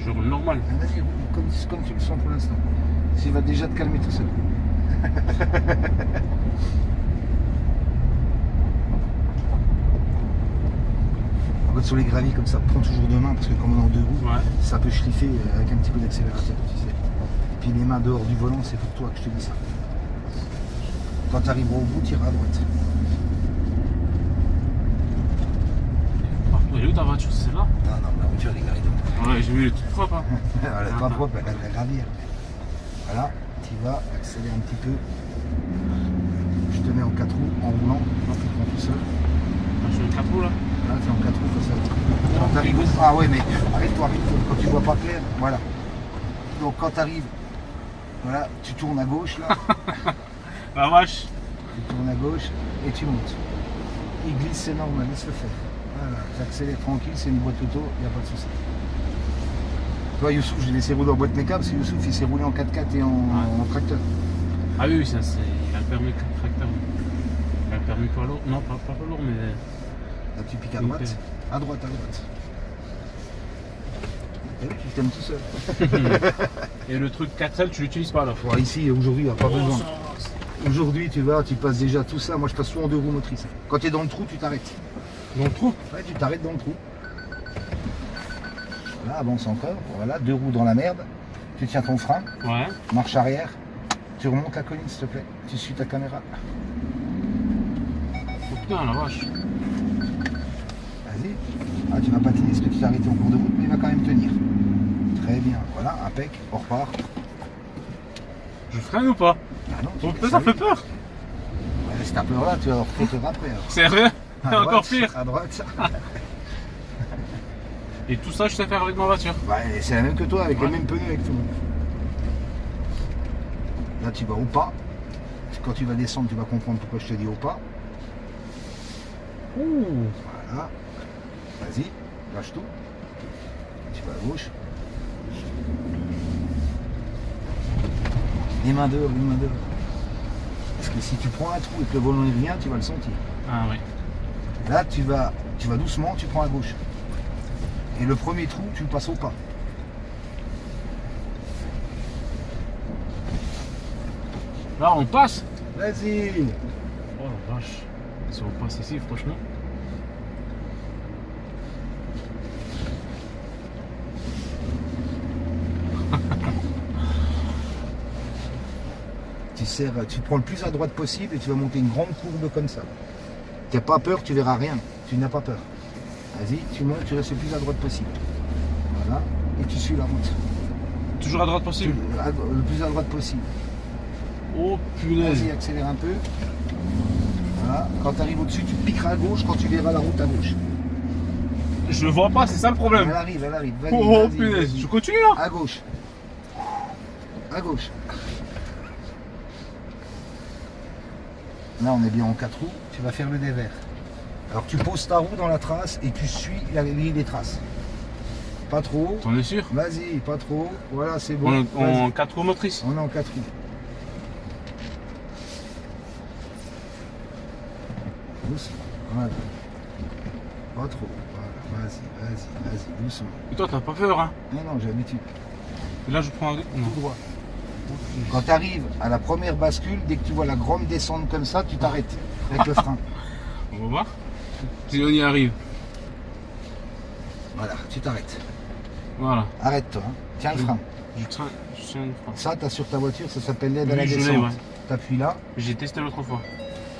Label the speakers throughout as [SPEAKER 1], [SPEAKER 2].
[SPEAKER 1] Je roule normal.
[SPEAKER 2] Vas-y, roule comme tu le sens pour l'instant. Il va déjà te calmer tout seul. En fait, sur les graviers comme ça, prends toujours deux mains parce que comme on est en deux roues,
[SPEAKER 1] Ouais.
[SPEAKER 2] ça peut schliffer avec un petit peu d'accélérateur, tu sais. Et puis les mains dehors du volant, c'est pour toi que je te dis ça. Quand tu arriveras au bout, tu iras à droite.
[SPEAKER 1] Elle est où ta voiture? C'est celle-là?
[SPEAKER 2] Non, non, la voiture, elle est garée devant.
[SPEAKER 1] Ouais, j'ai vu, elle est toute propre. Hein.
[SPEAKER 2] Elle est pas propre, elle a de la gravière. Voilà, tu vas accélérer un petit peu. Je te mets en 4 roues, en roulant, hop, tu prends tout seul.
[SPEAKER 1] Ah, je suis au capot là.
[SPEAKER 2] Là, tu es en 4 roues, comme ça. Quand t'arrives ah ouais, mais arrête-toi, quand tu vois pas clair, voilà. Donc quand tu arrives, voilà, tu tournes à gauche là,
[SPEAKER 1] La vache.
[SPEAKER 2] tu tournes à gauche et tu montes. Il glisse, c'est normal, laisse-le faire. Voilà, tu accélères tranquille, c'est une boîte auto, il n'y a pas de souci. Toi, Youssouf, je l'ai laissé rouler en boîte méca parce que Youssouf, il s'est roulé en 4x4 et en tracteur.
[SPEAKER 1] Ah oui, ça c'est. Il a le permis tracteur. Il a le permis poids lourd. Non, pas poids lourd, mais.
[SPEAKER 2] Là, tu piques à droite, à droite, à droite. Et oui, tu t'aimes tout seul.
[SPEAKER 1] Et le truc 4L, tu l'utilises pas là.
[SPEAKER 2] Bon, ici, aujourd'hui, il n'y a pas
[SPEAKER 1] Oh,
[SPEAKER 2] besoin.
[SPEAKER 1] ça-
[SPEAKER 2] Aujourd'hui, tu vas, tu passes déjà tout ça. Moi, je passe souvent en deux roues motrices. Quand tu es dans le trou, tu t'arrêtes.
[SPEAKER 1] Dans le trou.
[SPEAKER 2] Ouais, tu t'arrêtes dans le trou. Là, avance encore. Voilà, deux roues dans la merde. Tu tiens ton frein,
[SPEAKER 1] Ouais.
[SPEAKER 2] marche arrière. Tu remontes la colline, s'il te plaît. Tu suis ta caméra.
[SPEAKER 1] Oh putain, la vache.
[SPEAKER 2] Vas-y. Ah, tu vas patiner parce que tu t'es arrêté en cours de route, mais il va quand même tenir. Très bien. Voilà, impec. On repart.
[SPEAKER 1] Je freine ou pas?
[SPEAKER 2] Ah non, tu
[SPEAKER 1] Oh
[SPEAKER 2] fais
[SPEAKER 1] putain, ça fait peur.
[SPEAKER 2] Ouais, si t'as peur là, tu vas avoir peur après. Alors.
[SPEAKER 1] Sérieux?
[SPEAKER 2] À
[SPEAKER 1] C'est encore
[SPEAKER 2] droite,
[SPEAKER 1] pire.
[SPEAKER 2] À droite.
[SPEAKER 1] Et tout ça, je sais faire avec ma voiture.
[SPEAKER 2] Ouais, c'est la même que toi, avec
[SPEAKER 1] Ouais.
[SPEAKER 2] les mêmes pneus, avec tout. Là, tu vas au pas. Quand tu vas descendre, tu vas comprendre pourquoi je te dis au pas.
[SPEAKER 1] Ouh.
[SPEAKER 2] Voilà. Vas-y, lâche tout. Tu vas à gauche. Les mains dehors, les mains dehors. Parce que si tu prends un trou et que le volant est bien, tu vas le sentir.
[SPEAKER 1] Ah oui.
[SPEAKER 2] Là, tu vas doucement, tu prends à gauche. Et le premier trou, tu le passes au pas.
[SPEAKER 1] Là, on passe.
[SPEAKER 2] Vas-y.
[SPEAKER 1] Oh la vache. Si on passe ici, franchement.
[SPEAKER 2] Tu prends le plus à droite possible et tu vas monter une grande courbe comme ça. Tu n'as pas peur, tu verras rien. Tu n'as pas peur. Vas-y, tu montes, tu restes le plus à droite possible. Voilà. Et tu suis la route.
[SPEAKER 1] Toujours à droite possible.
[SPEAKER 2] Le plus à droite possible.
[SPEAKER 1] Oh punaise.
[SPEAKER 2] Vas-y, accélère un peu. Voilà. Quand tu arrives au-dessus, tu piqueras à gauche quand tu verras la route à gauche.
[SPEAKER 1] Je le vois pas, c'est ça le problème.
[SPEAKER 2] Elle arrive, elle arrive. Vas-y,
[SPEAKER 1] Oh
[SPEAKER 2] vas-y,
[SPEAKER 1] punaise.
[SPEAKER 2] vas-y.
[SPEAKER 1] Je continue là.
[SPEAKER 2] À gauche. À gauche. Là, on est bien en 4 roues. Tu vas faire le dévers. Alors, tu poses ta roue dans la trace et tu suis la ligne des traces. Pas trop haut.
[SPEAKER 1] T'en es sûr?
[SPEAKER 2] Vas-y, pas trop haut. Voilà, c'est bon.
[SPEAKER 1] On est en
[SPEAKER 2] Vas-y.
[SPEAKER 1] 4 roues motrices.
[SPEAKER 2] On est en 4 roues. Doucement. Voilà. Pas trop. Voilà. Vas-y, doucement.
[SPEAKER 1] Et toi, t'as pas peur, hein?
[SPEAKER 2] Non, j'ai l'habitude.
[SPEAKER 1] Et là, je prends un. Non.
[SPEAKER 2] Tout droit. Quand tu arrives à la première bascule, dès que tu vois la grande descente comme ça, tu t'arrêtes avec le frein.
[SPEAKER 1] On va voir. Si on y arrive.
[SPEAKER 2] Voilà, tu t'arrêtes.
[SPEAKER 1] Voilà.
[SPEAKER 2] Arrête-toi. Hein. Tiens le frein.
[SPEAKER 1] Je tiens le frein.
[SPEAKER 2] Ça, tu as sur ta voiture, ça s'appelle l'aide à la
[SPEAKER 1] Oui, je l'ai,
[SPEAKER 2] descente.
[SPEAKER 1] ouais.
[SPEAKER 2] Tu appuies là,
[SPEAKER 1] J'ai testé l'autre fois.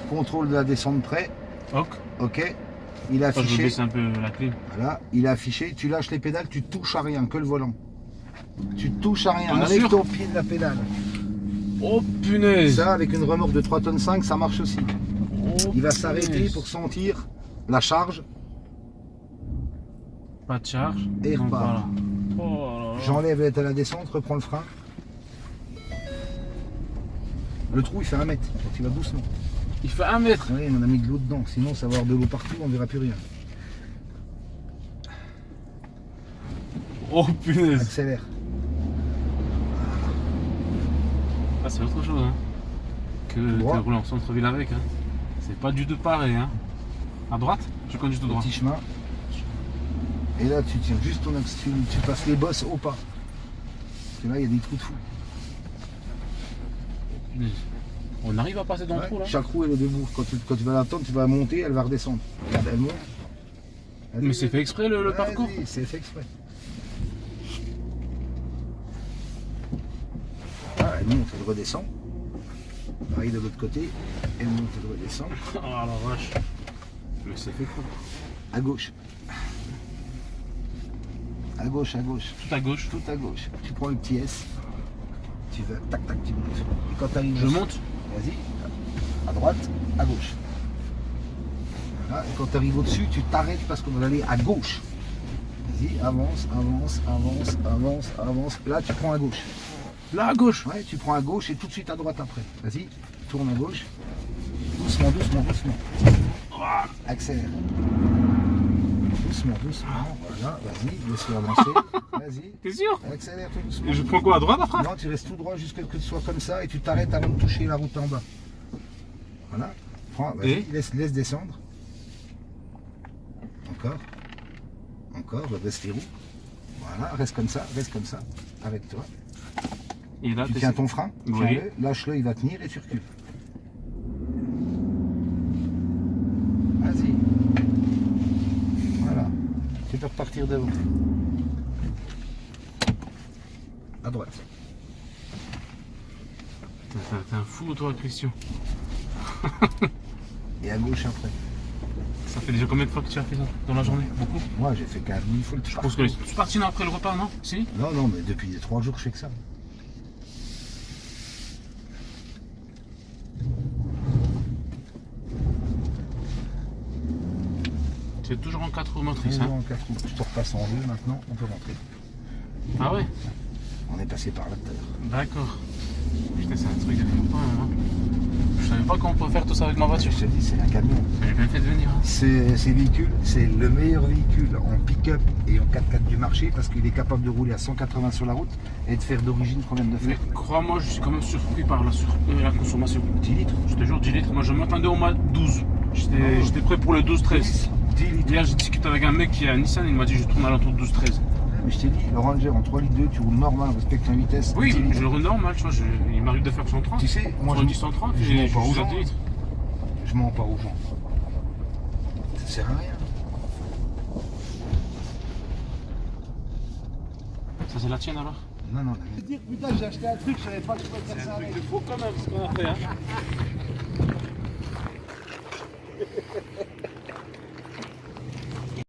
[SPEAKER 2] contrôle de la descente prêt.
[SPEAKER 1] Ok.
[SPEAKER 2] Ok. Il est
[SPEAKER 1] Attends, je
[SPEAKER 2] affiché.
[SPEAKER 1] baisse un peu la clé.
[SPEAKER 2] Voilà, il est affiché. Tu lâches les pédales, tu touches à rien, que le volant. Tu touches à rien.
[SPEAKER 1] T'en es
[SPEAKER 2] Avec
[SPEAKER 1] sûr
[SPEAKER 2] ton pied de la pédale.
[SPEAKER 1] Oh punaise.
[SPEAKER 2] Ça, avec une remorque de 3,5 tonnes, ça marche aussi.
[SPEAKER 1] Oh,
[SPEAKER 2] Il va s'arrêter
[SPEAKER 1] punaise.
[SPEAKER 2] pour sentir la charge.
[SPEAKER 1] Pas de charge.
[SPEAKER 2] Et
[SPEAKER 1] Donc,
[SPEAKER 2] repart.
[SPEAKER 1] voilà. Oh là là.
[SPEAKER 2] J'enlève l'aide à la descente, reprends le frein. Le trou, il fait 1 mètre. Donc tu vas doucement.
[SPEAKER 1] Il fait 1 mètre.
[SPEAKER 2] Oui, on a mis de l'eau dedans. Sinon, ça va avoir de l'eau partout, on ne verra plus rien.
[SPEAKER 1] Oh punaise.
[SPEAKER 2] Accélère.
[SPEAKER 1] Ah, c'est autre chose, hein. Que
[SPEAKER 2] Droit.
[SPEAKER 1] rouler en centre-ville avec, hein. C'est pas du tout pareil, hein. À droite, je conduis tout droit.
[SPEAKER 2] Petit chemin. Et là, tu tires juste ton axe, tu passes les bosses au pas. Et là, il y a des trous de fou.
[SPEAKER 1] On arrive à passer dans le
[SPEAKER 2] Ouais,
[SPEAKER 1] trou là.
[SPEAKER 2] chaque roue, elle est debout. Quand tu vas l'attendre, tu vas monter, elle va redescendre. Regarde, elle monte.
[SPEAKER 1] Mais c'est fait exprès le
[SPEAKER 2] Vas-y,
[SPEAKER 1] parcours.
[SPEAKER 2] c'est fait exprès. Ah, elle monte, elle redescend. Pareil de l'autre côté, elle monte, elle redescend.
[SPEAKER 1] Oh la vache. Mais c'est fait quoi?
[SPEAKER 2] À gauche. À gauche, à gauche.
[SPEAKER 1] Tout à gauche.
[SPEAKER 2] Tout à gauche. Tu prends le petit S. Tu vas, tac, tac, tu montes. Et quand tu arrives.
[SPEAKER 1] Je monte.
[SPEAKER 2] Vas-y. À droite, à gauche. Voilà. Et quand tu arrives au-dessus, tu t'arrêtes parce qu'on va aller à gauche. Vas-y, avance, avance, avance, avance, avance. Là, tu prends à gauche.
[SPEAKER 1] Là à gauche.
[SPEAKER 2] Ouais, tu prends à gauche et tout de suite à droite après. Vas-y, tourne à gauche. Doucement, doucement, doucement. Accélère. Doucement, doucement. Voilà, vas-y, laisse-le avancer. Vas-y.
[SPEAKER 1] T'es sûr?
[SPEAKER 2] Accélère tout doucement.
[SPEAKER 1] Et je prends quoi à droite après?
[SPEAKER 2] Non, tu restes tout droit jusqu'à ce que tu sois comme ça et tu t'arrêtes avant de toucher la route en bas. Voilà. Prends, vas-y,
[SPEAKER 1] Et
[SPEAKER 2] laisse descendre. Encore. Encore, baisse les roues. Voilà, reste comme ça, avec toi.
[SPEAKER 1] Et là,
[SPEAKER 2] Tu tiens ton frein,
[SPEAKER 1] Oui.
[SPEAKER 2] tiens-le, lâche-le, il va tenir et tu recules. Vas-y. Voilà. Tu peux repartir devant. À droite.
[SPEAKER 1] T'es un fou toi Christian.
[SPEAKER 2] Et à gauche après.
[SPEAKER 1] Ça fait déjà combien de fois que tu as fait ça dans la journée? Beaucoup?
[SPEAKER 2] Moi j'ai fait 15 000 fois le
[SPEAKER 1] Je pense que tu es parti après le repas, non? Si?
[SPEAKER 2] Non, non, mais depuis 3 jours je fais que ça.
[SPEAKER 1] Tu es toujours en 4 roues motrices,
[SPEAKER 2] Toujours
[SPEAKER 1] hein?
[SPEAKER 2] en 4 roues. Je te repasse en 2 maintenant, on peut rentrer.
[SPEAKER 1] Ah ouais?
[SPEAKER 2] On est passé par là tout à l'heure.
[SPEAKER 1] D'accord. Putain, c'est un truc de fou quand même, hein. Je savais pas qu'on peut faire tout ça avec ma voiture.
[SPEAKER 2] Je te dis, c'est un camion.
[SPEAKER 1] J'ai bien fait de venir. Hein.
[SPEAKER 2] Ces véhicules, c'est le meilleur véhicule en pick-up et en 4x4 du marché parce qu'il est capable de rouler à 180 sur la route et de faire d'origine qu'on vient de
[SPEAKER 1] Mais
[SPEAKER 2] faire.
[SPEAKER 1] crois-moi, je suis quand même surpris par la consommation.
[SPEAKER 2] 10 litres.
[SPEAKER 1] Je te jure, 10 litres. Moi, je m'attendais au moins 12. J'étais prêt pour le 12-13.
[SPEAKER 2] 10 litres.
[SPEAKER 1] Hier, j'ai discuté avec un mec qui est à Nissan. Il m'a dit je tourne à l'entour de 12-13.
[SPEAKER 2] Mais je t'ai dit, le Ranger en 3 litres 2, tu roules normal, respecte la vitesse.
[SPEAKER 1] Oui,
[SPEAKER 2] 10 litres.
[SPEAKER 1] je le roule normal, tu vois. Il m'arrive de faire 130.
[SPEAKER 2] Tu sais, moi
[SPEAKER 1] je dis 130
[SPEAKER 2] je
[SPEAKER 1] et
[SPEAKER 2] mens
[SPEAKER 1] je
[SPEAKER 2] pas aux
[SPEAKER 1] suis à
[SPEAKER 2] gens.
[SPEAKER 1] 10 litres.
[SPEAKER 2] Je mens pas aux gens. Ça sert à rien.
[SPEAKER 1] Ça, c'est la tienne alors?
[SPEAKER 2] Non, non, non. Dire, putain, j'ai acheté un truc, je savais pas que je pouvais faire ça avec.
[SPEAKER 1] fou quand même ce qu'on a fait. Hein.